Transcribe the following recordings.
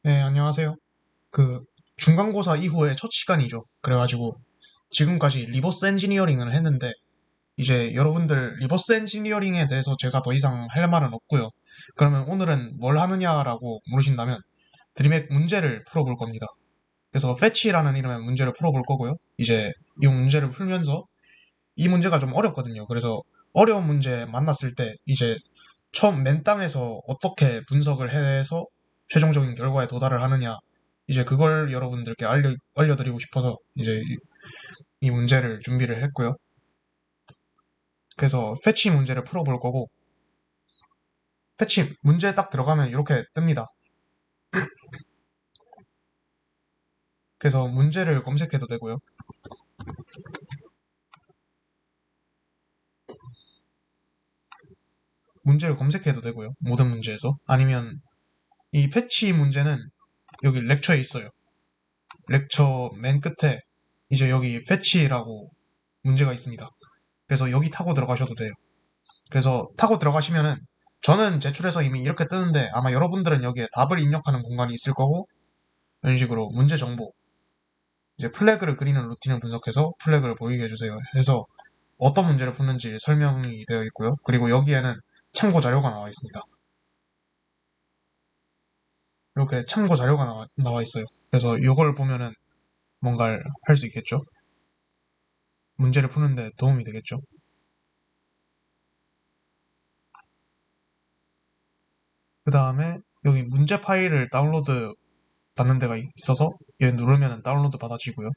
네, 안녕하세요. 그 중간고사 이후에 첫 시간이죠. 그래가지고 지금까지 리버스 엔지니어링을 했는데 이제 여러분들 리버스 엔지니어링에 대해서 제가 더 이상 할 말은 없고요. 그러면 오늘은 뭘 하느냐라고 물으신다면 드림액 문제를 풀어볼 겁니다. 그래서 패치라는 이름의 문제를 풀어볼 거고요. 이제 이 문제를 풀면서 이 문제가 좀 어렵거든요. 그래서 어려운 문제 만났을 때 이제 처음 맨 땅에서 어떻게 분석을 해서 최종적인 결과에 도달을 하느냐, 이제 그걸 여러분들께 알려드리고 싶어서 이제 이 문제를 준비를 했고요. 그래서 패치 문제를 풀어볼 거고, 패치 문제에 딱 들어가면 이렇게 뜹니다. 그래서 문제를 검색해도 되고요. 문제를 검색해도 되고요. 모든 문제에서. 아니면 이 패치 문제는 여기 렉처에 있어요. 렉처 맨 끝에 이제 여기 패치라고 문제가 있습니다. 그래서 여기 타고 들어가셔도 돼요. 그래서 타고 들어가시면은 저는 제출해서 이미 이렇게 뜨는데 아마 여러분들은 여기에 답을 입력하는 공간이 있을 거고 이런 식으로 문제 정보 이제 플래그를 그리는 루틴을 분석해서 플래그를 보이게 해주세요 해서 어떤 문제를 푸는지 설명이 되어 있고요. 그리고 여기에는 참고 자료가 나와 있습니다. 이렇게 참고 자료가 나와 있어요. 그래서 이걸 보면은 뭔가를 할 수 있겠죠. 문제를 푸는데 도움이 되겠죠. 그 다음에 여기 문제 파일을 다운로드 받는 데가 있어서 얘 누르면 다운로드 받아지고요.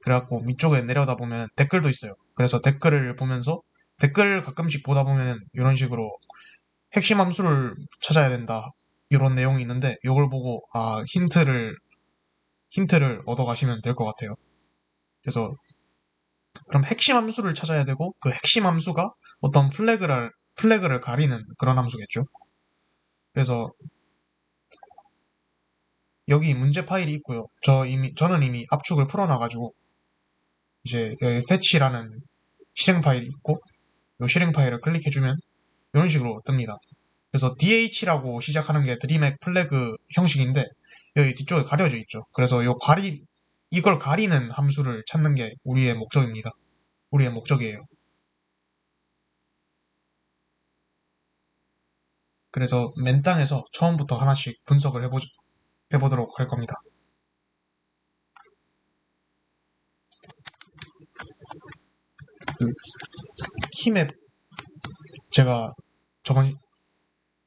그래갖고 위쪽에 내려다 보면 댓글도 있어요. 그래서 댓글을 보면서 댓글 가끔씩 보다 보면 이런 식으로 핵심 함수를 찾아야 된다. 이런 내용이 있는데 이걸 보고 힌트를 얻어 가시면 될 것 같아요. 그래서 그럼 핵심 함수를 찾아야 되고 그 핵심 함수가 어떤 플래그를 가리는 그런 함수겠죠. 그래서 여기 문제 파일이 있고요. 저는 이미 압축을 풀어놔가지고 이제 여기 fetch라는 실행 파일이 있고 이 실행 파일을 클릭해주면 이런 식으로 뜹니다. 그래서 DH라고 시작하는 게 드림액 플래그 형식인데 여기 뒤쪽에 가려져 있죠. 그래서 이걸 가리는 함수를 찾는 게 우리의 목적입니다. 우리의 목적이에요. 그래서 맨 땅에서 처음부터 하나씩 분석을 해보도록 할 겁니다. 그 키맵 제가 저번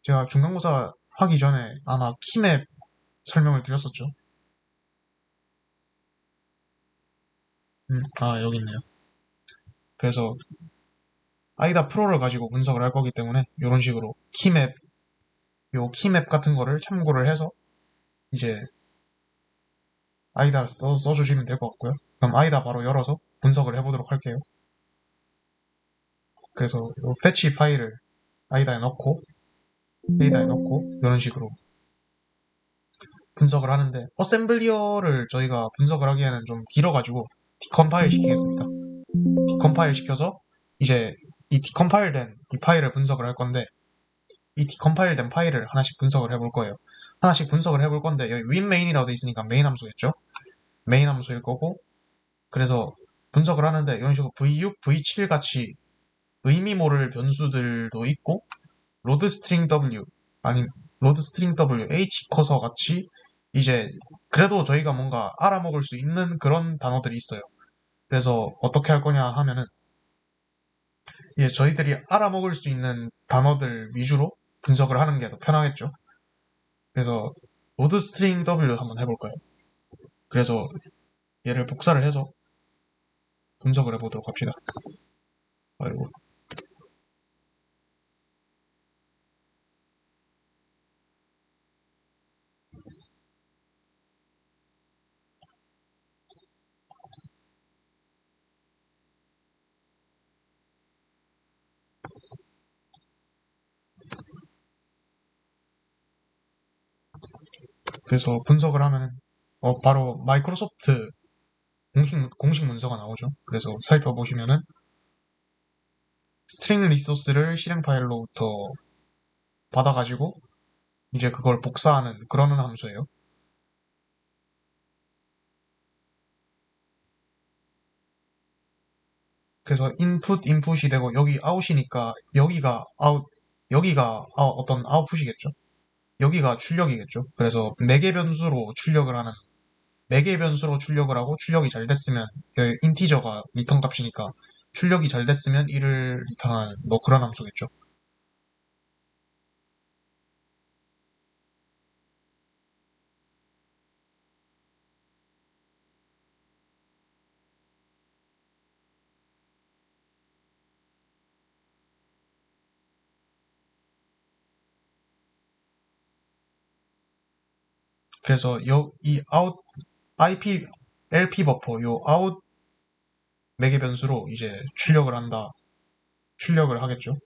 제가 중간고사 하기 전에 아마 키맵 설명을 드렸었죠. 여기 있네요. 그래서 아이다 프로를 가지고 분석을 할 거기 때문에 이런 식으로 요 키맵 같은 거를 참고를 해서 이제 아이다 써주시면 될 것 같고요. 그럼 아이다 바로 열어서 분석을 해보도록 할게요. 그래서 요 패치 파일을 아이다에 넣고 이런 식으로 분석을 하는데 어셈블리어를 저희가 분석을 하기에는 좀 길어가지고 디컴파일 시키겠습니다. 디컴파일 시켜서 이제 이 디컴파일 된 이 파일을 분석을 할 건데 이 디컴파일 된 파일을 하나씩 분석을 해볼 거예요. 하나씩 분석을 해볼 건데 여기 윈메인이라고 돼 있으니까 메인 함수겠죠? 메인 함수일 거고 그래서 분석을 하는데 이런 식으로 V6, V7 같이 의미 모를 변수들도 있고 로드 스트링 W 아니 로드 스트링 W, H 커서 같이 이제 그래도 저희가 뭔가 알아먹을 수 있는 그런 단어들이 있어요. 그래서 어떻게 할 거냐 하면은 이제 저희들이 알아먹을 수 있는 단어들 위주로 분석을 하는 게 더 편하겠죠. 그래서 로드 스트링 W 한번 해볼까요? 그래서 얘를 복사를 해서 분석을 해보도록 합시다. 아이고. 그래서 분석을 하면은 바로 마이크로소프트 공식 문서가 나오죠. 그래서 살펴보시면은 스트링 리소스를 실행 파일로부터 받아가지고 이제 그걸 복사하는 그런 함수예요. 그래서 인풋이 되고 여기 아웃이니까 여기가 어떤 아웃풋이겠죠. 여기가 출력이겠죠. 그래서 매개 변수로 출력을 하는 매개 변수로 출력을 하고 출력이 잘 됐으면 인티저가 리턴 값이니까 출력이 잘 됐으면 1을 리턴하는 뭐 그런 함수겠죠. 그래서 이 아웃 IP LP 버퍼 요 아웃 매개 변수로 이제 출력을 하겠죠.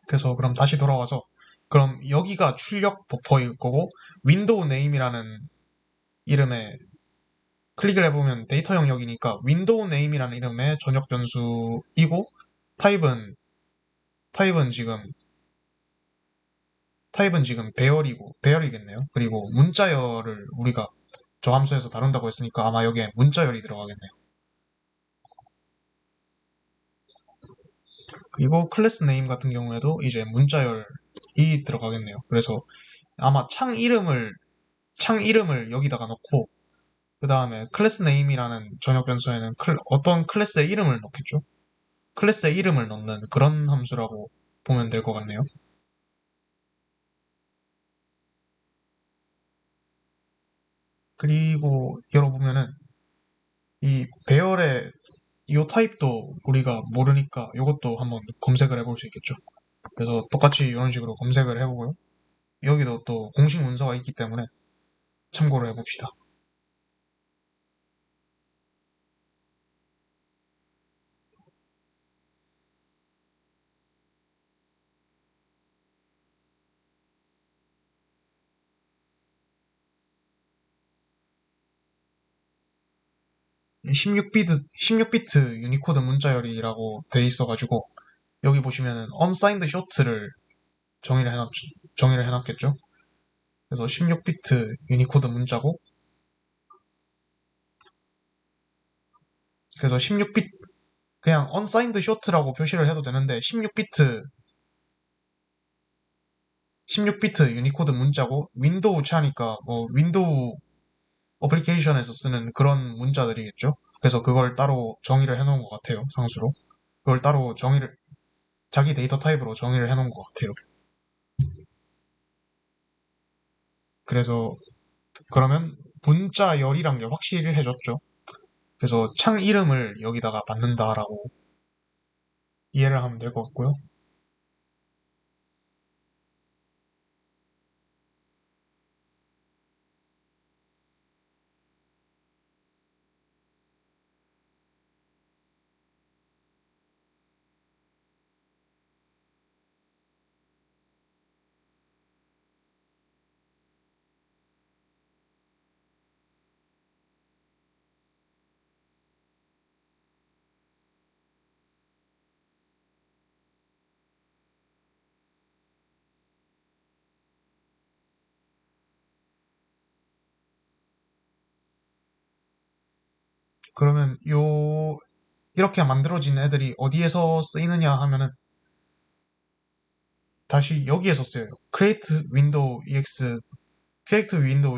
그래서 그럼 다시 돌아와서 그럼 여기가 출력 버퍼일 거고 윈도우 네임이라는 이름의 클릭을 해보면 데이터 영역이니까 윈도우 네임이라는 이름의 전역 변수이고 타입은 타입은 지금 타입은 지금 배열이겠네요. 그리고 문자열을 우리가 저 함수에서 다룬다고 했으니까 아마 여기에 문자열이 들어가겠네요. 그리고 클래스 네임 같은 경우에도 이제 문자열이 들어가겠네요. 그래서 아마 창 이름을 여기다가 넣고 그 다음에 클래스 네임이라는 전역 변수에는 어떤 클래스의 이름을 넣겠죠. 클래스의 이름을 넣는 그런 함수라고 보면 될 것 같네요. 그리고 열어보면은 이 배열의 이 타입도 우리가 모르니까 이것도 한번 검색을 해볼 수 있겠죠. 그래서 똑같이 이런 식으로 검색을 해보고요. 여기도 또 공식 문서가 있기 때문에 참고를 해봅시다. 16비트 유니코드 문자열이라고 돼 있어가지고 여기 보시면은 unsigned short를 정의를 해놨, 정의를 해놨겠죠. 그래서 16비트 유니코드 문자고 그래서 16비트 그냥 unsigned short라고 표시를 해도 되는데 16비트 유니코드 문자고 윈도우 차니까 뭐 윈도우 어플리케이션에서 쓰는 그런 문자들이겠죠. 그래서 그걸 따로 정의를 해놓은 것 같아요. 상수로. 그걸 따로 자기 데이터 타입으로 정의를 해놓은 것 같아요. 그래서 그러면 문자열이란 게 확실해졌죠. 그래서 창 이름을 여기다가 받는다라고 이해를 하면 될 것 같고요. 그러면 이렇게 만들어진 애들이 어디에서 쓰이느냐 하면은 다시 여기에서 쓰여요. create window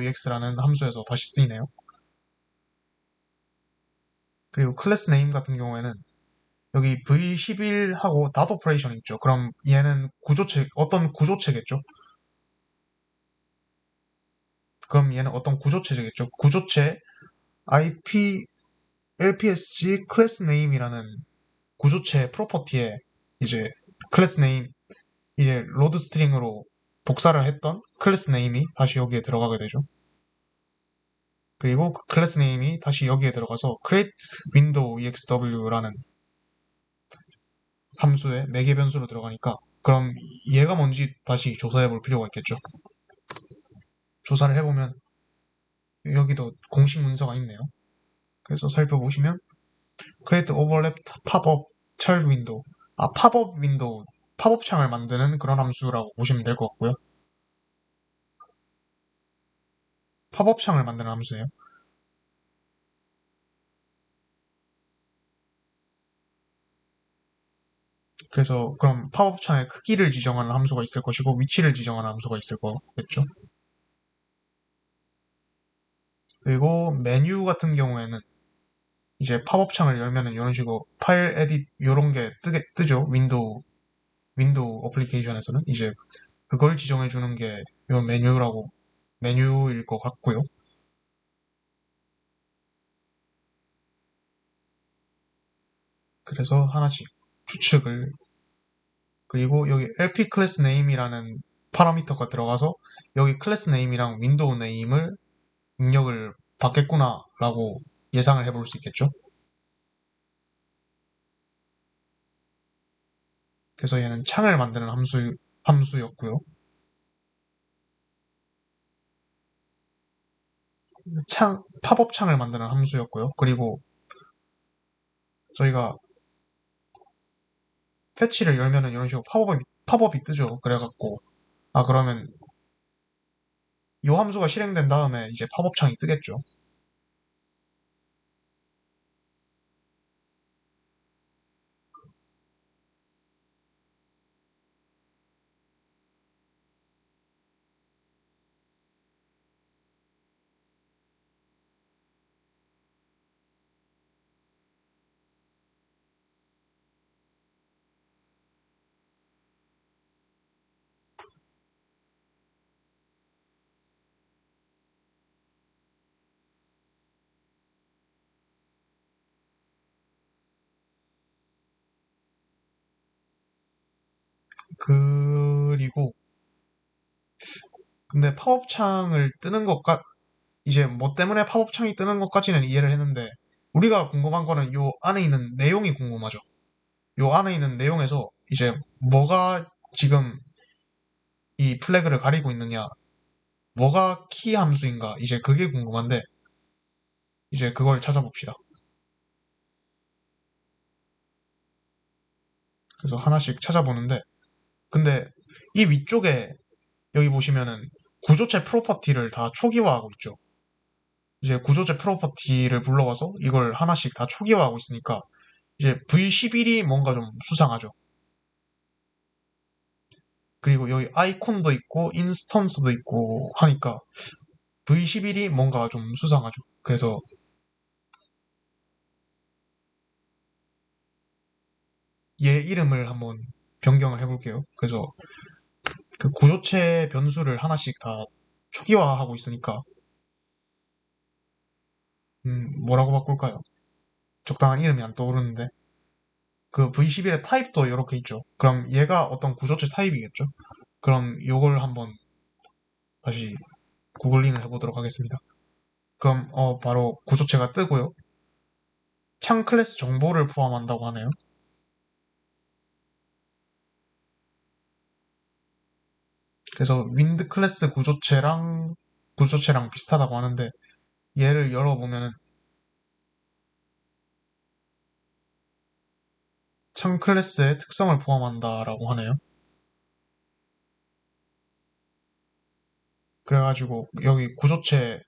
ex라는 함수에서 다시 쓰이네요. 그리고 클래스 네임 같은 경우에는 여기 V11하고 닷 오퍼레이션 있죠. 그럼 얘는 어떤 구조체겠죠? 그럼 얘는 어떤 구조체겠죠? 구조체 IP LPSG 클래스 네임이라는 구조체 프로퍼티에 이제 클래스 네임 이제 로드 스트링으로 복사를 했던 클래스 네임이 다시 여기에 들어가게 되죠. 그리고 그 클래스 네임이 다시 여기에 들어가서 create window exw라는 함수의 매개 변수로 들어가니까 그럼 얘가 뭔지 다시 조사해 볼 필요가 있겠죠. 조사를 해보면 여기도 공식 문서가 있네요. 그래서 살펴보시면 create overlap 팝업 child window. 팝업 윈도우, 팝업 창을 만드는 그런 함수라고 보시면 될 것 같고요. 팝업 창을 만드는 함수예요. 그래서 그럼 팝업 창의 크기를 지정하는 함수가 있을 것이고 위치를 지정하는 함수가 있을 거겠죠. 그리고 메뉴 같은 경우에는 이제 팝업 창을 열면은 이런 식으로 파일 에딧 이런 게 뜨죠. 윈도우 어플리케이션에서는 이제 그걸 지정해 주는 게 이 메뉴일 것 같고요. 그래서 하나씩 추측을 그리고 여기 LP 클래스 네임이라는 파라미터가 들어가서 여기 클래스 네임이랑 윈도우 네임을 입력을 받겠구나라고 예상을 해볼 수 있겠죠. 그래서 얘는 창을 만드는 함수였고요. 팝업 창을 만드는 함수였고요. 그리고 저희가 패치를 열면은 이런 식으로 팝업이 뜨죠. 그래갖고 그러면 이 함수가 실행된 다음에 이제 팝업 창이 뜨겠죠. 그리고 근데 팝업 창을 뜨는 것까 이제 뭐 때문에 팝업 창이 뜨는 것까지는 이해를 했는데 우리가 궁금한 거는 요 안에 있는 내용이 궁금하죠. 요 안에 있는 내용에서 이제 뭐가 지금 이 플래그를 가리고 있느냐, 뭐가 키 함수인가, 이제 그게 궁금한데 이제 그걸 찾아봅시다. 그래서 하나씩 찾아보는데 근데 이 위쪽에 여기 보시면은 구조체 프로퍼티를 다 초기화하고 있죠. 이제 구조체 프로퍼티를 불러와서 이걸 하나씩 다 초기화하고 있으니까 이제 V11이 뭔가 좀 수상하죠. 그리고 여기 아이콘도 있고 인스턴스도 있고 하니까 V11이 뭔가 좀 수상하죠. 그래서 얘 이름을 한번 변경을 해볼게요. 그래서 그 구조체 변수를 하나씩 다 초기화하고 있으니까 뭐라고 바꿀까요? 적당한 이름이 안 떠오르는데 그 V11의 타입도 이렇게 있죠. 그럼 얘가 어떤 구조체 타입이겠죠? 그럼 요걸 한번 다시 구글링을 해보도록 하겠습니다. 그럼 바로 구조체가 뜨고요. 창 클래스 정보를 포함한다고 하네요. 그래서 윈드 클래스 구조체랑 비슷하다고 하는데 얘를 열어보면은 창 클래스의 특성을 포함한다라고 하네요. 그래가지고 여기 구조체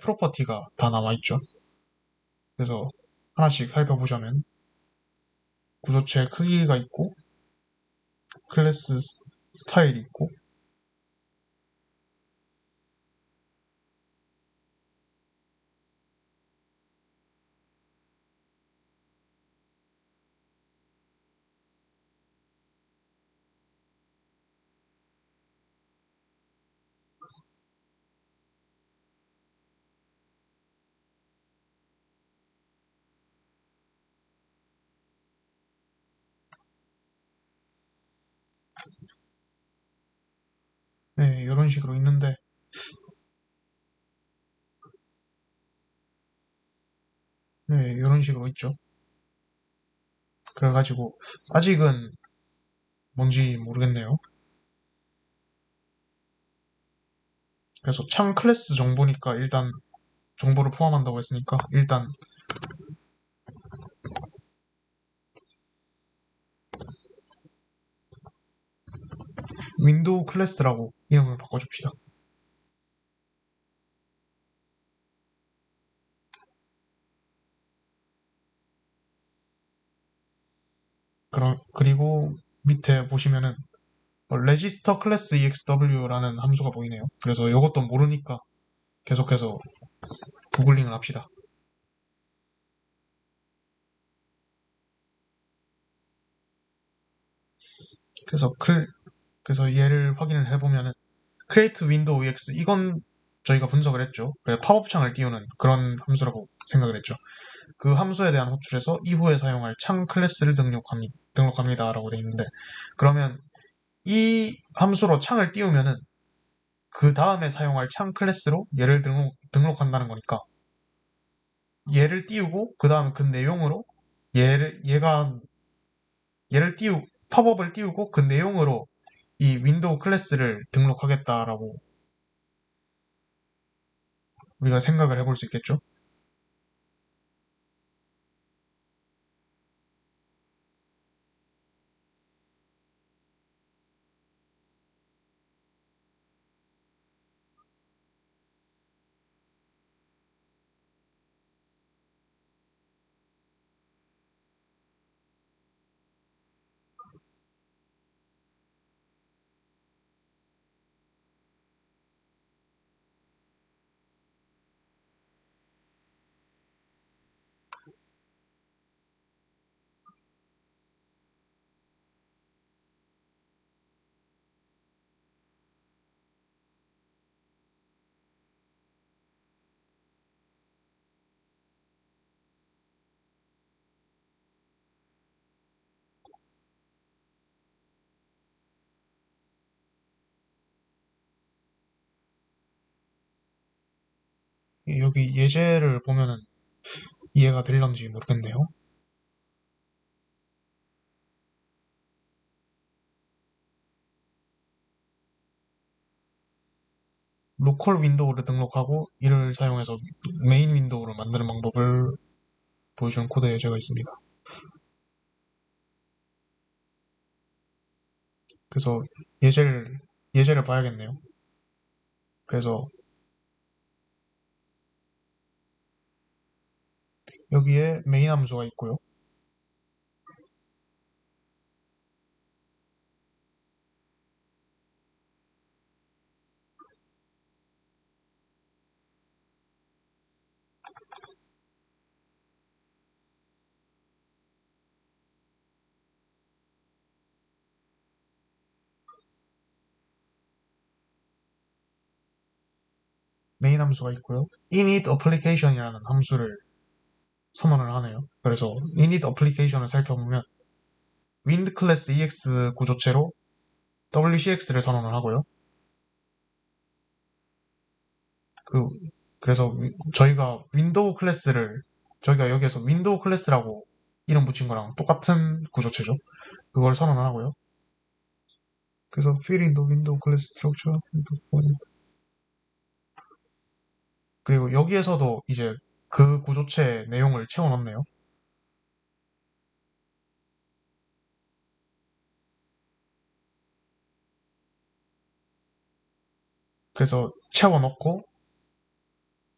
프로퍼티가 다 나와 있죠. 그래서 하나씩 살펴보자면 구조체 크기가 있고 클래스 스타일이 있고 네, 이런 식으로 있는데 네, 이런 식으로 있죠. 그래가지고 아직은 뭔지 모르겠네요. 그래서 창 클래스 정보니까 일단 정보를 포함한다고 했으니까 일단 윈도우 클래스라고 이름을 바꿔줍시다. 그리고 밑에 보시면은 register class exw라는 함수가 보이네요. 그래서 이것도 모르니까 계속해서 구글링을 합시다. 그래서 그래서 얘를 확인을 해보면은 create window ex 이건 저희가 분석을 했죠. 그래 팝업 창을 띄우는 그런 함수라고 생각을 했죠. 그 함수에 대한 호출에서 이후에 사용할 창 클래스를 등록합니다라고 되어 있는데 그러면 이 함수로 창을 띄우면은 그 다음에 사용할 창 클래스로 얘를 등록한다는 거니까 얘를 띄우고 그 다음에 그 내용으로 얘를 팝업을 띄우고 그 내용으로 이 윈도우 클래스를 등록하겠다라고 우리가 생각을 해볼 수 있겠죠. 여기 예제를 보면은 이해가 될런지 모르겠네요. 로컬 윈도우를 등록하고 이를 사용해서 메인 윈도우를 만드는 방법을 보여주는 코드 예제가 있습니다. 그래서 예제를 봐야겠네요. 그래서 여기에 메인 함수가 있고요. 메인 함수가 있고요. init application이라는 함수를 선언을 하네요. 그래서 init application을 살펴보면 wind class ex 구조체로 wcx를 선언을 하고요. 그 그래서 저희가 여기에서 윈도우 클래스라고 이름 붙인 거랑 똑같은 구조체죠. 그걸 선언을 하고요. 그래서 fill in the window class structure 그리고 여기에서도 이제 그 구조체 내용을 채워넣네요. 그래서 채워넣고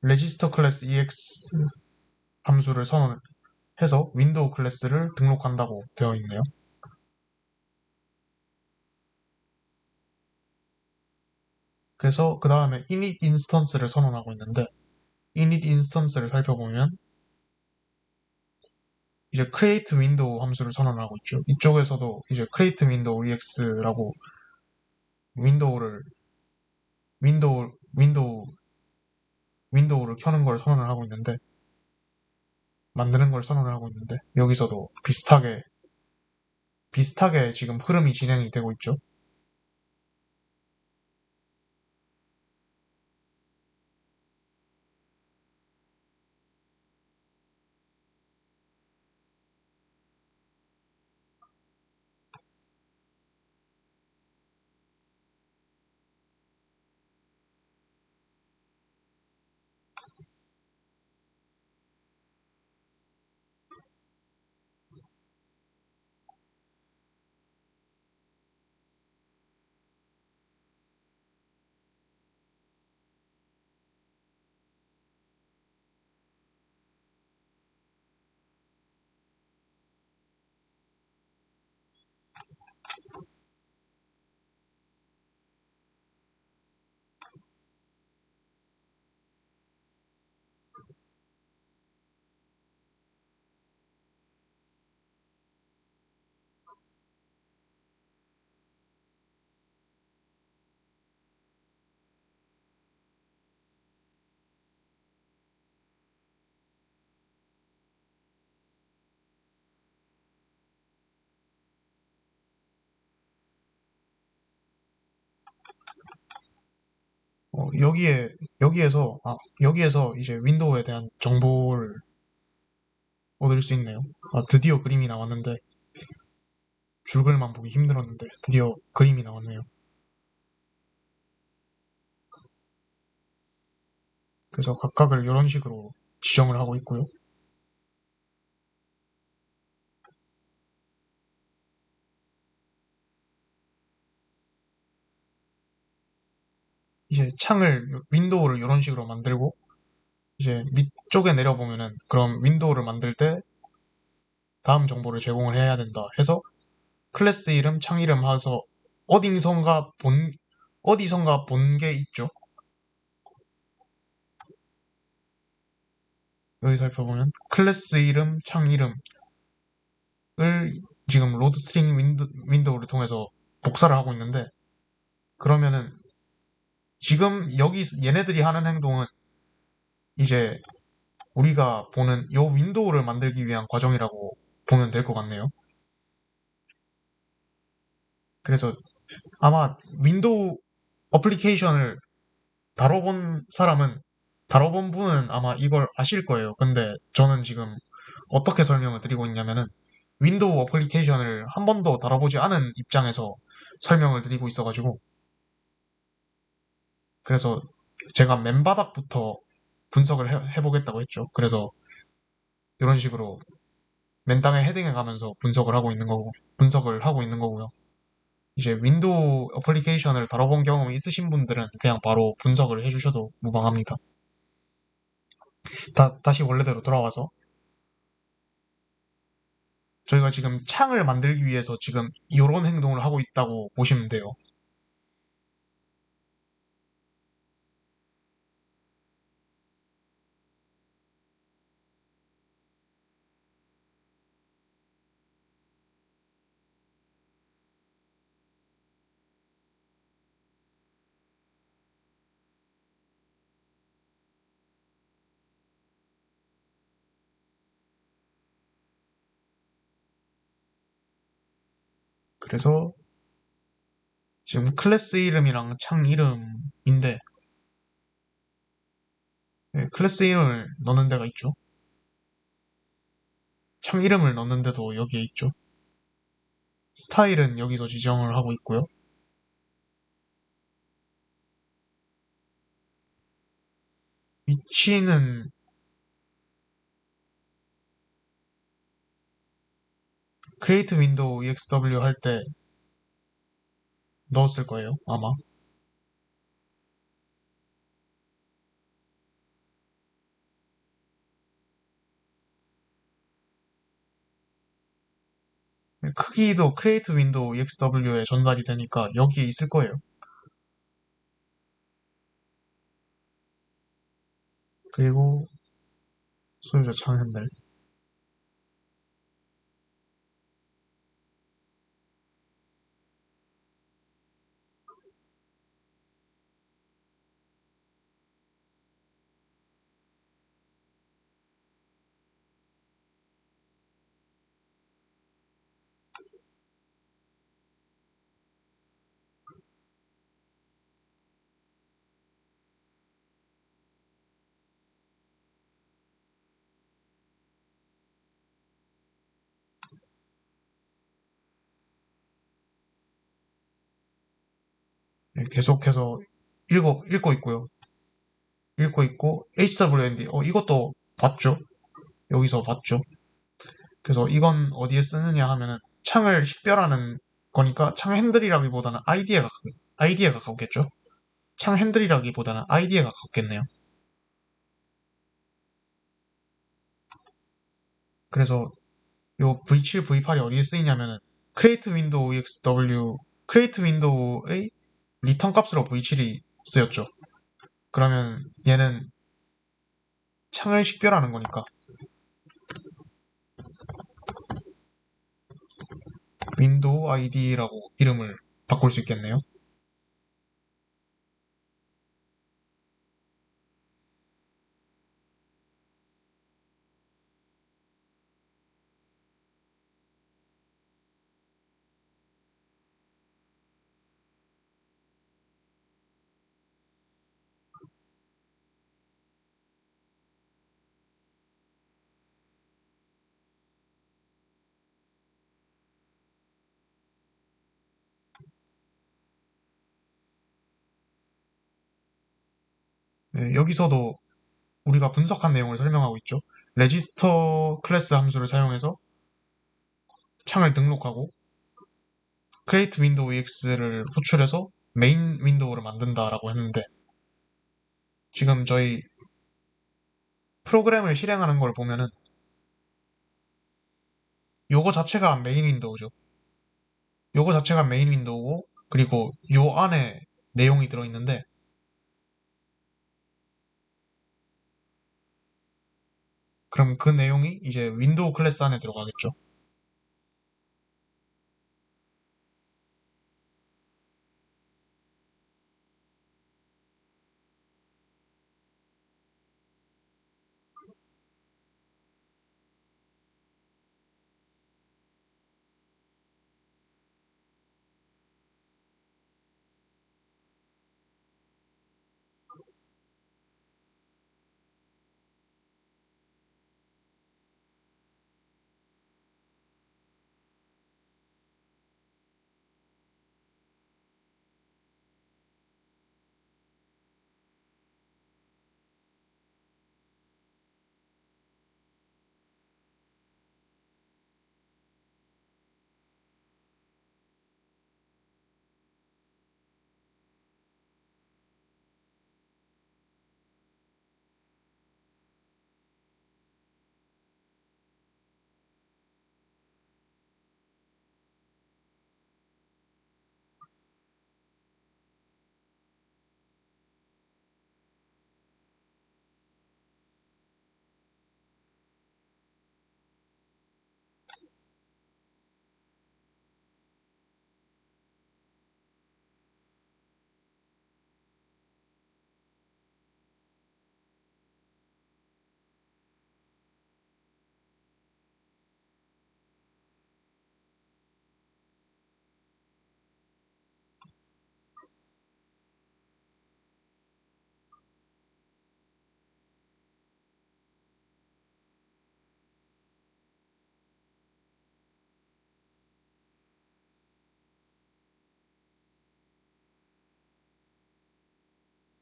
register class ex 함수를 선언해서 윈도우 클래스를 등록한다고 되어 있네요. 그래서 그 다음에 init instance를 선언하고 있는데 init instance를 살펴보면 이제 create window 함수를 선언하고 있죠. 이쪽에서도 이제 create window ex라고 윈도우를 윈도우 윈도우 윈도우를 켜는 걸 선언을 하고 있는데 만드는 걸 선언을 하고 있는데 여기서도 비슷하게 지금 흐름이 진행이 되고 있죠. 여기에서 이제 윈도우에 대한 정보를 얻을 수 있네요. 드디어 그림이 나왔는데, 줄글만 보기 힘들었는데, 드디어 그림이 나왔네요. 그래서 각각을 이런 식으로 지정을 하고 있고요. 이제 윈도우를 이런 식으로 만들고, 이제 밑쪽에 내려보면은, 그럼 윈도우를 만들 때 다음 정보를 제공을 해야 된다 해서 클래스 이름, 창 이름 해서 어디선가 어디선가 본 게 있죠. 여기 살펴보면 클래스 이름, 창 이름을 지금 로드 스트링 윈도우를 통해서 복사를 하고 있는데, 그러면은 지금 여기 얘네들이 하는 행동은 이제 우리가 보는 요 윈도우를 만들기 위한 과정이라고 보면 될 것 같네요. 그래서 아마 윈도우 어플리케이션을 다뤄본 분은 아마 이걸 아실 거예요. 근데 저는 지금 어떻게 설명을 드리고 있냐면은 윈도우 어플리케이션을 한 번도 다뤄보지 않은 입장에서 설명을 드리고 있어가지고, 그래서 제가 맨바닥부터 분석을 해보겠다고 했죠. 그래서 이런 식으로 맨 땅에 헤딩해 가면서 분석을 하고 있는 거고요. 이제 윈도우 어플리케이션을 다뤄본 경험이 있으신 분들은 그냥 바로 분석을 해주셔도 무방합니다. 다시 원래대로 돌아와서 저희가 지금 창을 만들기 위해서 지금 이런 행동을 하고 있다고 보시면 돼요. 그래서 지금 클래스 이름이랑 창 이름인데, 클래스 이름을 넣는 데가 있죠. 창 이름을 넣는 데도 여기에 있죠. 스타일은 여기서 지정을 하고 있고요. 위치는 create window exw 할 때 넣었을 거예요, 아마. 크기도 create window exw에 전달이 되니까 여기에 있을 거예요. 그리고 소유자 창 핸들. 계속해서 읽고 있고요. 읽고 있고, HWND, 이것도 봤죠? 여기서 봤죠? 그래서 이건 어디에 쓰느냐 하면은 창을 식별하는 거니까 창 핸들이라기보다는 아이디에 가깝겠죠? 창 핸들이라기보다는 아이디에 가깝겠네요. 그래서 요 V7, V8이 어디에 쓰이냐면은 create window exw, create window의 리턴 값으로 V7이 쓰였죠. 그러면 얘는 창을 식별하는 거니까 윈도우 아이디라고 이름을 바꿀 수 있겠네요. 네, 여기서도 우리가 분석한 내용을 설명하고 있죠. 레지스터 클래스 함수를 사용해서 창을 등록하고 create window ex를 호출해서 메인 윈도우를 만든다라고 했는데 지금 저희 프로그램을 실행하는 걸 보면은 요거 자체가 메인 윈도우죠. 요거 자체가 메인 윈도우고 그리고 요 안에 내용이 들어있는데 그럼 그 내용이 이제 윈도우 클래스 안에 들어가겠죠.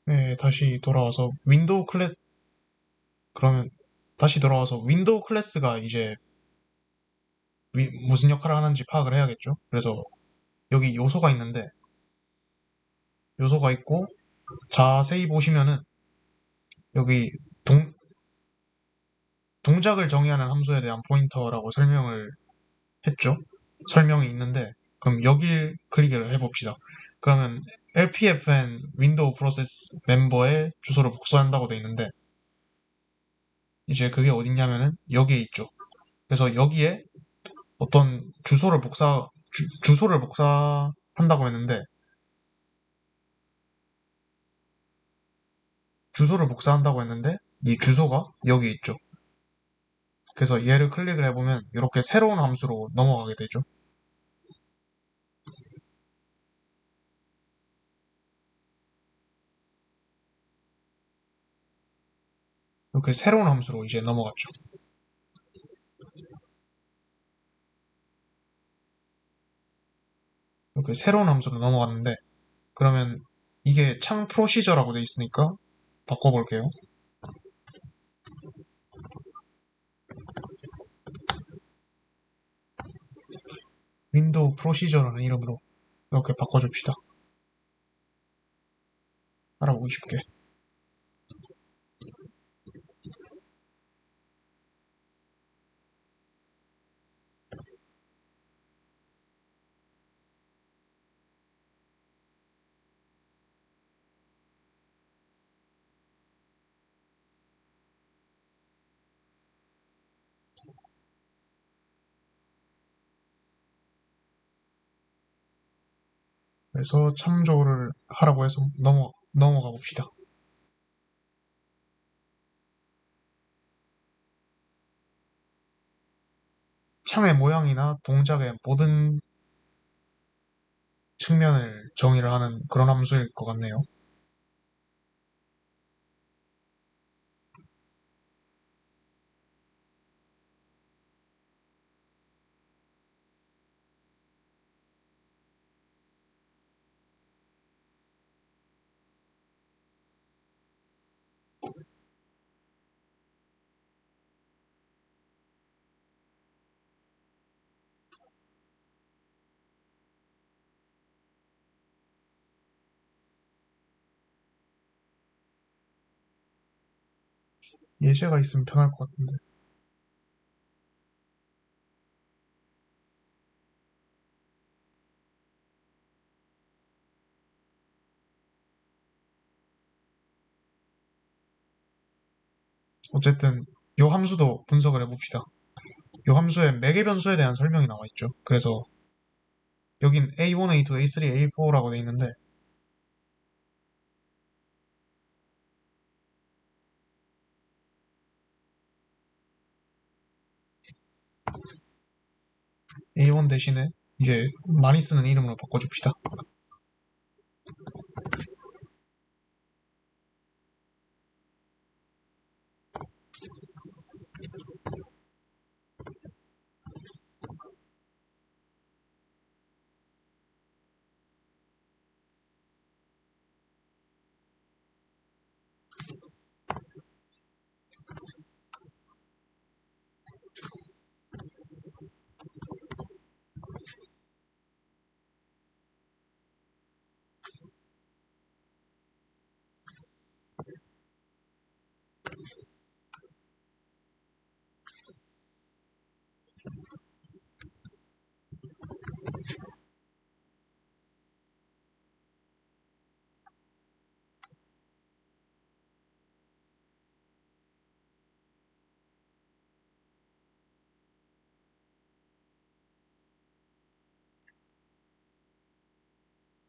네, 다시 돌아와서 윈도우 클래스 그러면 다시 돌아와서 윈도우 클래스가 이제 무슨 역할을 하는지 파악을 해야겠죠. 그래서 여기 요소가 있는데 요소가 있고 자세히 보시면은 여기 동작을 정의하는 함수에 대한 포인터라고 설명을 했죠. 설명이 있는데 그럼 여길 클릭을 해봅시다. 그러면 LPFN 윈도우 프로세스 멤버의 주소를 복사한다고 돼 있는데 이제 그게 어딨냐면은 여기에 있죠. 그래서 여기에 어떤 주소를 복사한다고 했는데 이 주소가 여기 있죠. 그래서 얘를 클릭을 해보면 이렇게 새로운 함수로 넘어가게 되죠. 이렇게 새로운 함수로 이제 넘어갔죠. 이렇게 새로운 함수로 넘어갔는데 그러면 이게 창 프로시저라고 돼 있으니까 바꿔볼게요. 윈도우 프로시저라는 이름으로 이렇게 바꿔줍시다. 알아보기 쉽게. 그래서 참조를 하라고 해서 넘어가 봅시다. 창의 모양이나 동작의 모든 측면을 정의를 하는 그런 함수일 것 같네요. 예제가 있으면 편할 것 같은데. 어쨌든 요 함수도 분석을 해봅시다. 요 함수에 매개 변수에 대한 설명이 나와 있죠. 그래서 여긴 A1, A2, A3, A4라고 돼 있는데 A1 대신에 이제 많이 쓰는 이름으로 바꿔줍시다.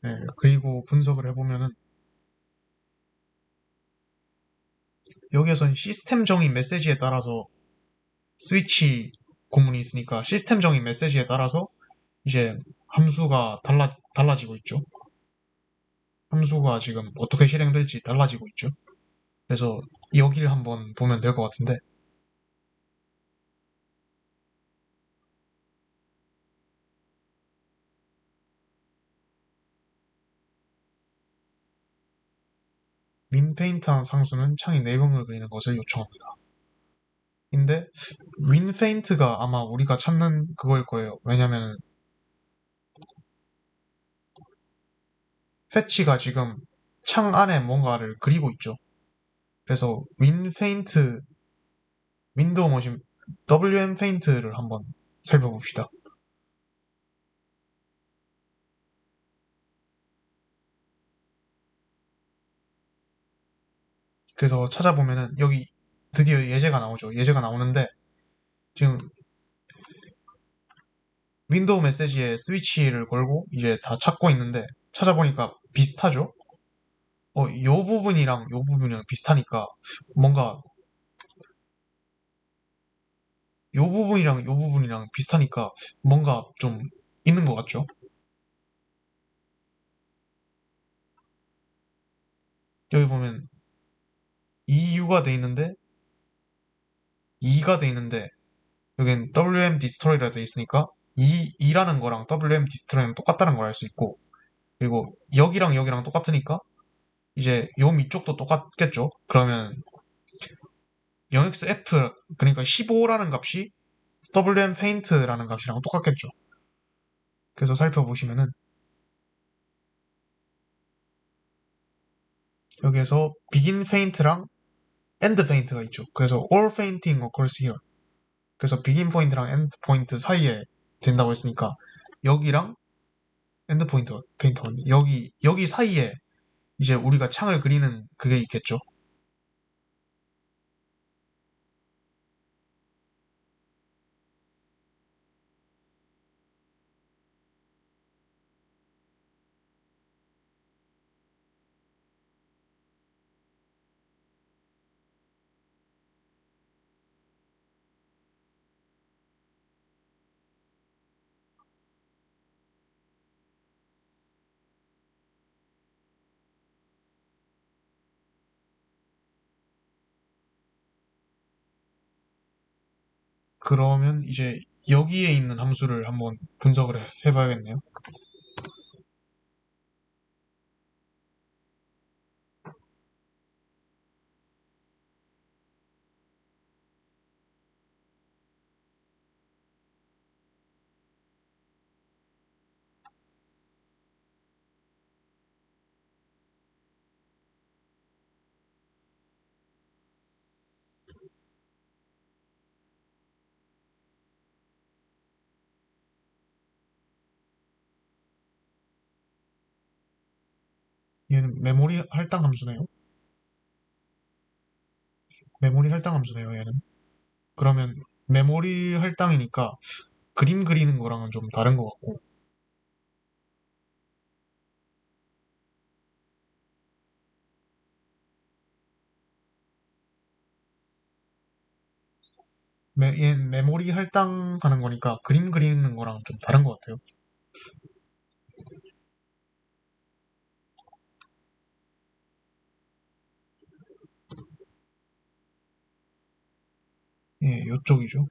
네, 그리고 분석을 해보면은 여기에선 시스템적인 메시지에 따라서 스위치 구문이 있으니까 시스템적인 메시지에 따라서 이제 함수가 달라지고 있죠. 함수가 지금 어떻게 실행될지 달라지고 있죠. 그래서 여기를 한번 보면 될 것 같은데 민페인트한 상수는 창의 내경을 그리는 것을 요청합니다. 근데 윈페인트가 아마 우리가 찾는 그거일 거예요. 왜냐면 패치가 지금 창 안에 뭔가를 그리고 있죠. 그래서 윈페인트 윈도우 머신 WM 페인트를 한번 살펴봅시다. 그래서 찾아보면은 여기 드디어 예제가 나오죠. 예제가 나오는데 지금 윈도우 메시지에 스위치를 걸고 이제 다 찾고 있는데 찾아보니까 비슷하죠? 요 부분이랑 요 부분이랑 비슷하니까 뭔가 요 부분이랑 요 부분이랑 비슷하니까 뭔가 좀 있는 것 같죠? 여기 보면 EU가 돼 있는데 E가 돼 있는데 여긴 WM 디스트로이라 돼 있으니까 E라는 거랑 WM 디스트로이는 똑같다는 걸 알 수 있고 그리고 여기랑 여기랑 똑같으니까 이제 요 밑쪽도 똑같겠죠? 그러면 0xf 그러니까 15라는 값이 WM 페인트라는 값이랑 똑같겠죠? 그래서 살펴보시면은 여기에서 begin paint랑 end paint가 있죠. 그래서 all painting occurs here. 그래서 begin point랑 end point 사이에 된다고 했으니까 여기랑 end point 페인트 여기 사이에 이제 우리가 창을 그리는 그게 있겠죠. 그러면 이제 여기에 있는 함수를 한번 분석을 해봐야겠네요. 얘는 메모리 할당 함수네요. 메모리 할당 함수네요, 얘는. 그러면 메모리 할당이니까 그림 그리는 거랑은 좀 다른 것 같고, 얘는 메모리 할당하는 거니까 그림 그리는 거랑 좀 다른 것 같아요. 예, 요쪽이죠.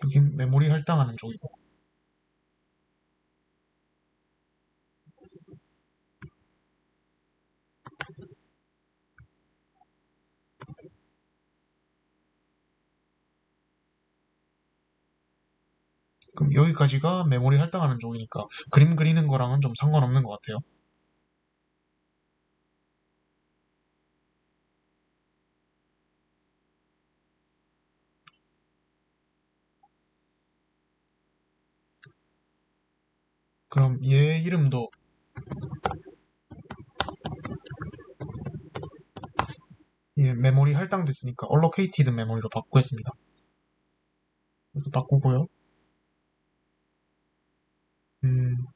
여긴 메모리 할당하는 쪽이고. 그럼 여기까지가 메모리 할당하는 쪽이니까 그림 그리는 거랑은 좀 상관없는 것 같아요. 그럼 얘 이름도 메모리 할당됐으니까 allocated 메모리로 바꾸겠습니다. 이렇게 바꾸고요. 음,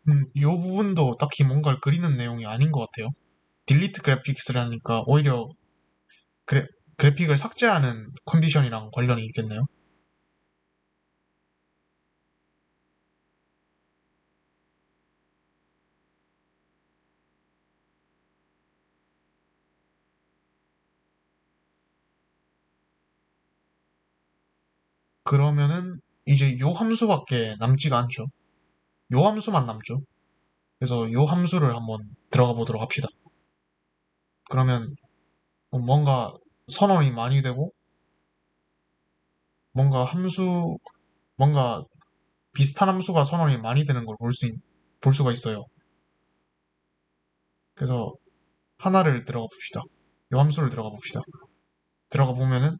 음, 이 부분도 딱히 뭔가를 그리는 내용이 아닌 것 같아요. 딜리트 그래픽스라니까 오히려 그래, 그래픽을 삭제하는 컨디션이랑 관련이 있겠네요. 그러면은 이제 요 함수밖에 남지가 않죠. 요 함수만 남죠. 그래서 요 함수를 한번 들어가 보도록 합시다. 그러면 뭔가 선언이 많이 되고 뭔가 함수 뭔가 비슷한 함수가 선언이 많이 되는 걸 볼 수가 있어요. 그래서 하나를 들어가 봅시다. 요 함수를 들어가 봅시다. 들어가 보면은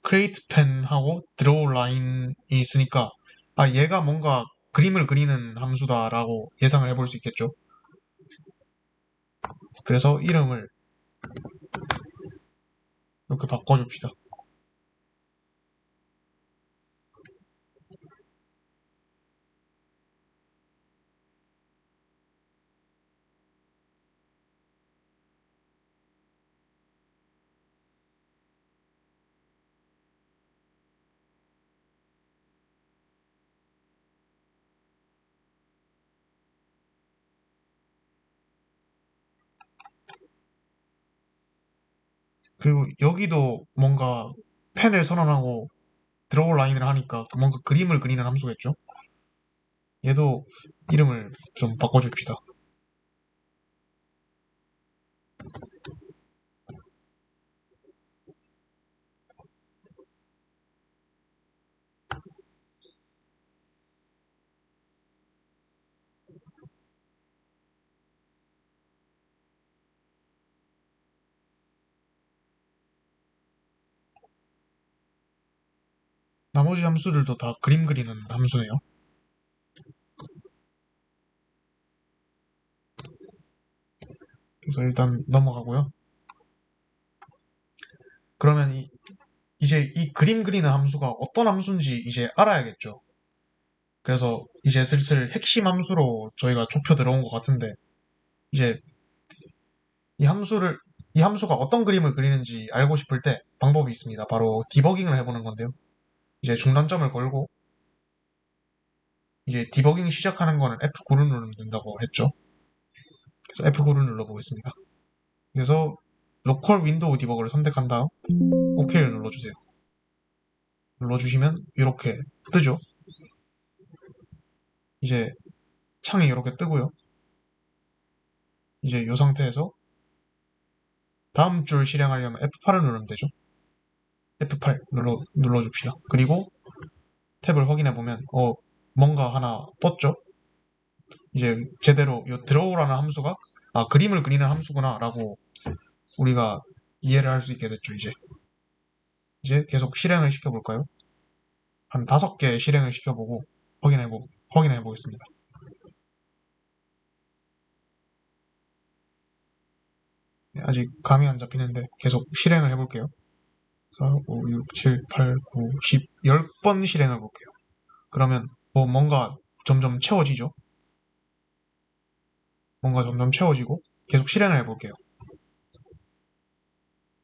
create pen하고 draw line이 있으니까 아 얘가 뭔가 그림을 그리는 함수다라고 예상을 해볼 수 있겠죠. 그래서 이름을 이렇게 바꿔줍시다. 그리고 여기도 뭔가 펜을 선언하고 드로우 라인을 하니까 뭔가 그림을 그리는 함수겠죠? 얘도 이름을 좀 바꿔줍시다. 나머지 함수들도 다 그림 그리는 함수네요. 그래서 일단 넘어가고요. 그러면 이제 이 그림 그리는 함수가 어떤 함수인지 이제 알아야겠죠. 그래서 이제 슬슬 핵심 함수로 저희가 좁혀 들어온 것 같은데, 이제 이 함수를 이 함수가 어떤 그림을 그리는지 알고 싶을 때 방법이 있습니다. 바로 디버깅을 해보는 건데요. 이제 중단점을 걸고 이제 디버깅 시작하는 거는 F9를 누르면 된다고 했죠. 그래서 F9를 눌러보겠습니다. 그래서 로컬 윈도우 디버거를 선택한 다음 OK를 눌러주세요. 눌러주시면 이렇게 뜨죠. 이제 창이 이렇게 뜨고요. 이제 이 상태에서 다음 줄 실행하려면 F8을 누르면 되죠. F8 눌러줍시다. 그리고 탭을 확인해 보면 뭔가 하나 떴죠. 이제 제대로 이 드로우라는 함수가 그림을 그리는 함수구나 라고 우리가 이해를 할 수 있게 됐죠. 이제 계속 실행을 시켜볼까요? 한 5개 실행을 시켜보고 확인해 보겠습니다. 네, 아직 감이 안 잡히는데 계속 실행을 해볼게요. 4, 5, 6, 7, 8, 9, 10, 10번 실행을 볼게요. 그러면 뭔가 점점 채워지죠? 뭔가 점점 채워지고 계속 실행을 해볼게요.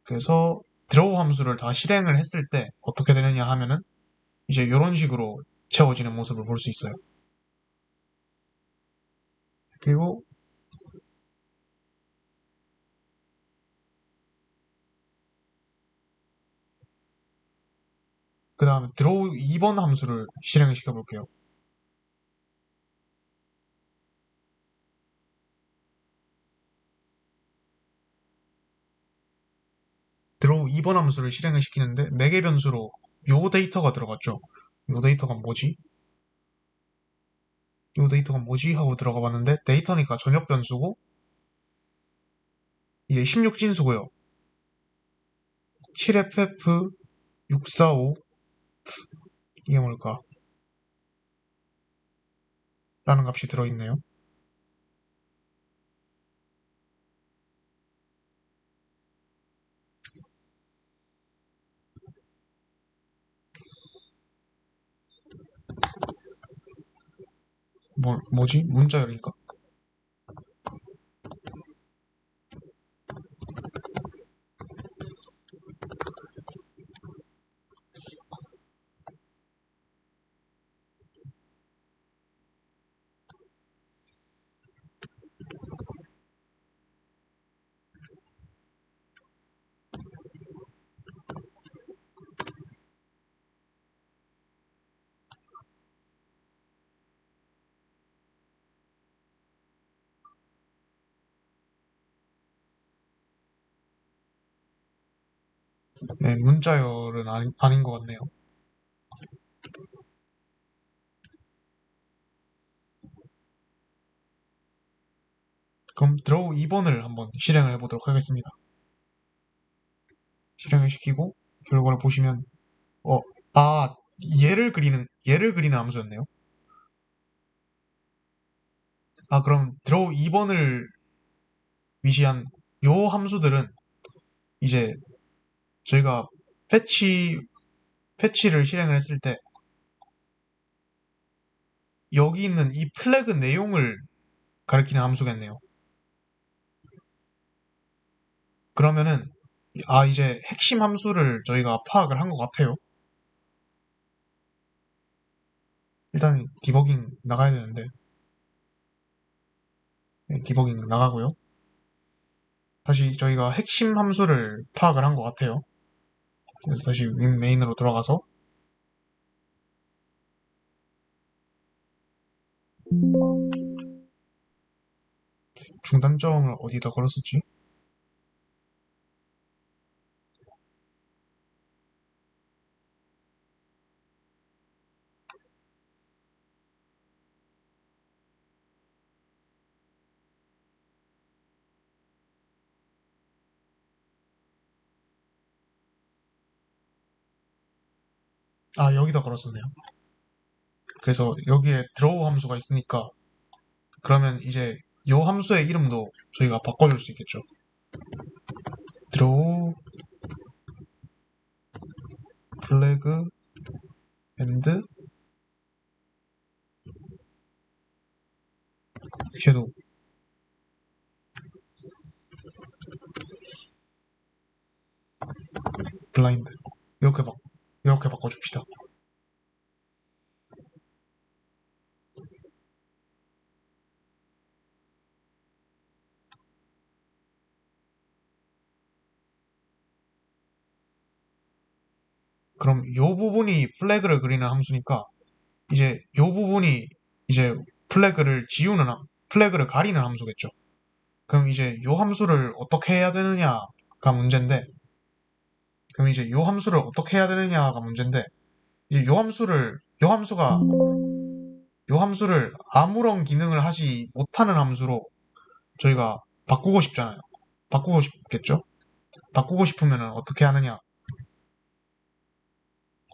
그래서 드로우 함수를 다 실행을 했을 때 어떻게 되느냐 하면은 이제 이런 식으로 채워지는 모습을 볼 수 있어요. 그리고 그 다음에 드로우 2번 함수를 실행을 시켜볼게요. 드로우 2번 함수를 실행을 시키는데 매개 변수로 요 데이터가 들어갔죠. 요 데이터가 뭐지? 요 데이터가 뭐지? 하고 들어가 봤는데 데이터니까 전역 변수고 이게 16진수고요. 7FF645 이게 뭘까? 라는 값이 들어있네요. 뭐지? 문자열인가? 네, 문자열은 아닌 것 같네요. 그럼 드로우 2번을 한번 실행을 해보도록 하겠습니다. 실행을 시키고 결과를 보시면 어, 아, 얘를 그리는 함수였네요. 그럼 드로우 2번을 위시한 요 함수들은 이제 저희가 패치, 패치를 실행을 했을 때 여기 있는 이 플래그 내용을 가리키는 함수겠네요. 그러면은 이제 핵심 함수를 저희가 파악을 한 것 같아요. 일단 디버깅 나가야 되는데 네, 디버깅 나가고요. 다시 저희가 핵심 함수를 파악을 한 것 같아요. 그래서 다시 윈 메인으로 들어가서 중단점을 어디다 걸었었지? 아, 여기다 걸었었네요. 그래서 여기에 드로우 함수가 있으니까 그러면 이제 요 함수의 이름도 저희가 바꿔줄 수 있겠죠. 드로우 플래그 앤드 섀도우 블라인드 이렇게 바꿔줍시다. 그럼 요 부분이 플래그를 그리는 함수니까 이제 요 부분이 이제 플래그를 가리는 함수겠죠. 그럼 이제 요 함수를 어떻게 해야 되느냐가 문제인데 그럼 이제 요 함수를 어떻게 해야 되느냐가 문제인데 이제 요 함수를 아무런 기능을 하지 못하는 함수로 저희가 바꾸고 싶잖아요. 바꾸고 싶겠죠? 바꾸고 싶으면 어떻게 하느냐?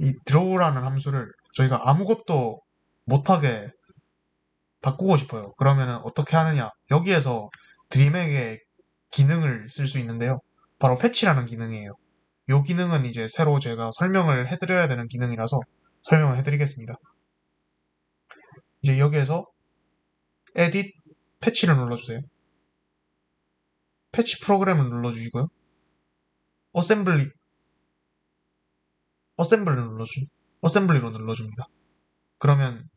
이 draw라는 함수를 저희가 아무것도 못하게 바꾸고 싶어요. 그러면 어떻게 하느냐? 여기에서 드림에게 기능을 쓸 수 있는데요. 바로 패치라는 기능이에요. 이 기능은 이제 새로 제가 설명을 해드려야 되는 기능이라서 설명을 해드리겠습니다. 이제 여기에서 edit 패치를 눌러주세요. 패치 프로그램을 눌러주시고요. 어셈블리, 어셈블리로 눌러줍니다. 그러면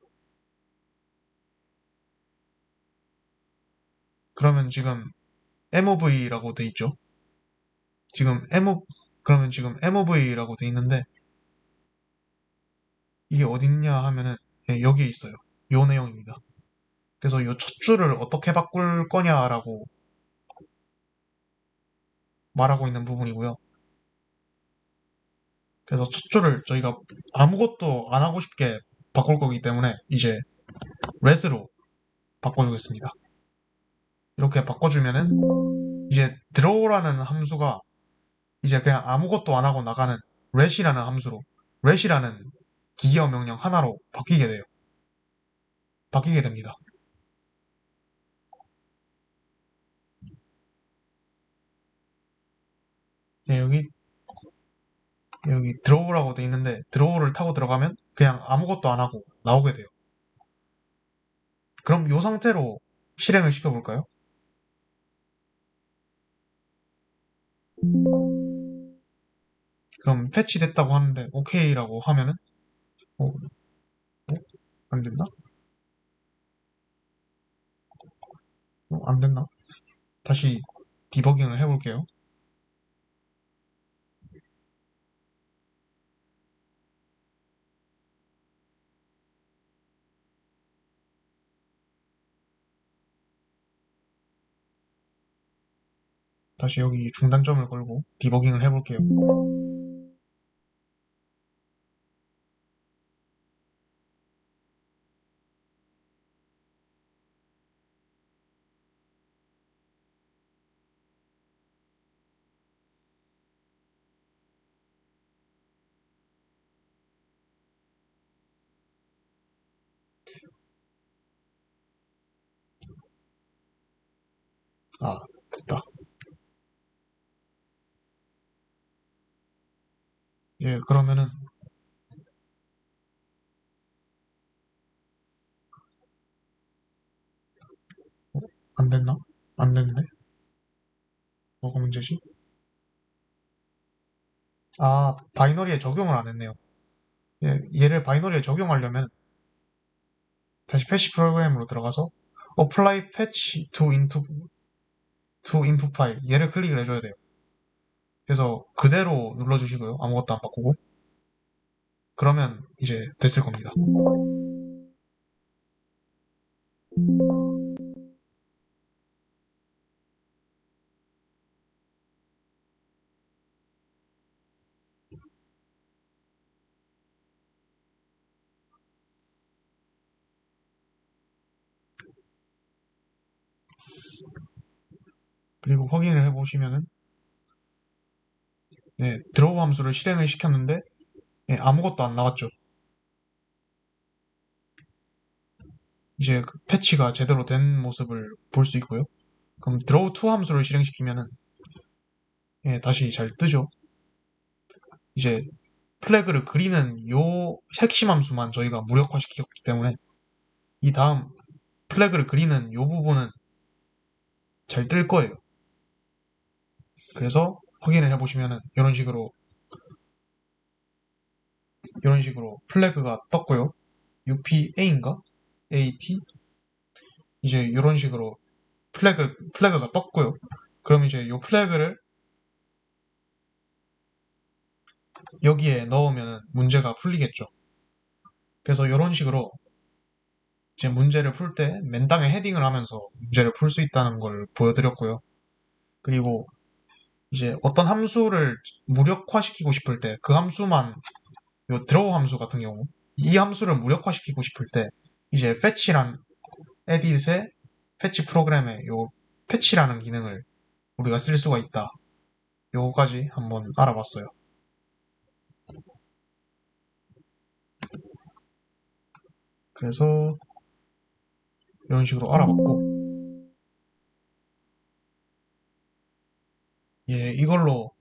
지금 mov라고 돼 있죠. 지금 그러면 지금 mov라고 돼 있는데 이게 어딨냐 하면은 여기에 있어요. 요 내용입니다. 그래서 요 첫 줄을 어떻게 바꿀 거냐라고 말하고 있는 부분이고요. 그래서 첫 줄을 저희가 아무것도 안 하고 싶게 바꿀 거기 때문에 이제 let으로 바꿔주겠습니다. 이렇게 바꿔주면은 이제 draw라는 함수가 이제 그냥 아무것도 안 하고 나가는 let이라는 함수로 let이라는 기기어 명령 하나로 바뀌게 됩니다. 네, 여기 draw라고 돼 있는데 draw를 타고 들어가면 그냥 아무것도 안 하고 나오게 돼요. 그럼 이 상태로 실행을 시켜볼까요? 그럼 패치됐다고 하는데 오케이라고 하면은 어, 안 됐나? 안 됐나? 다시 디버깅을 해볼게요. 다시 여기 중단점을 걸고 디버깅을 해볼게요. 아, 됐다. 예, 그러면은 안 됐나? 안 됐네. 뭐가 문제지? 아, 바이너리에 적용을 안 했네요. 예, 얘를 바이너리에 적용하려면 다시 패치 프로그램으로 들어가서 apply patch to input file 얘를 클릭을 해줘야 돼요. 그래서 그대로 눌러주시고요. 아무것도 안 바꾸고 그러면 이제 됐을 겁니다. 그리고 확인을 해보시면은 네, 드로우 함수를 실행을 시켰는데 아무것도 안 나왔죠. 이제 그 패치가 제대로 된 모습을 볼 수 있고요. 그럼 draw to 함수를 실행시키면은 예, 다시 잘 뜨죠. 이제 플래그를 그리는 요 핵심 함수만 저희가 무력화시켰기 때문에 이 다음 플래그를 그리는 요 부분은 잘 뜰 거예요. 그래서 확인을 해보시면은 이런 식으로 플래그가 떴고요. UPA인가? AT? 이제 이런 식으로 플래그가 떴고요. 그럼 이제 이 플래그를 여기에 넣으면 문제가 풀리겠죠. 그래서 이런 식으로 이제 문제를 풀 때 맨땅에 헤딩을 하면서 문제를 풀 수 있다는 걸 보여드렸고요. 그리고 이제 어떤 함수를 무력화시키고 싶을 때 그 함수만 요 draw 함수 같은 경우 이 함수를 무력화시키고 싶을 때 이제 fetch란 edit의 fetch 프로그램에 요 fetch라는 기능을 우리가 쓸 수가 있다. 요거까지 한번 알아봤어요. 그래서 이런 식으로 알아봤고, 예, 이걸로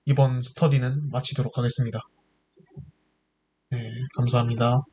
이번 스터디는 마치도록 하겠습니다. 네, 감사합니다.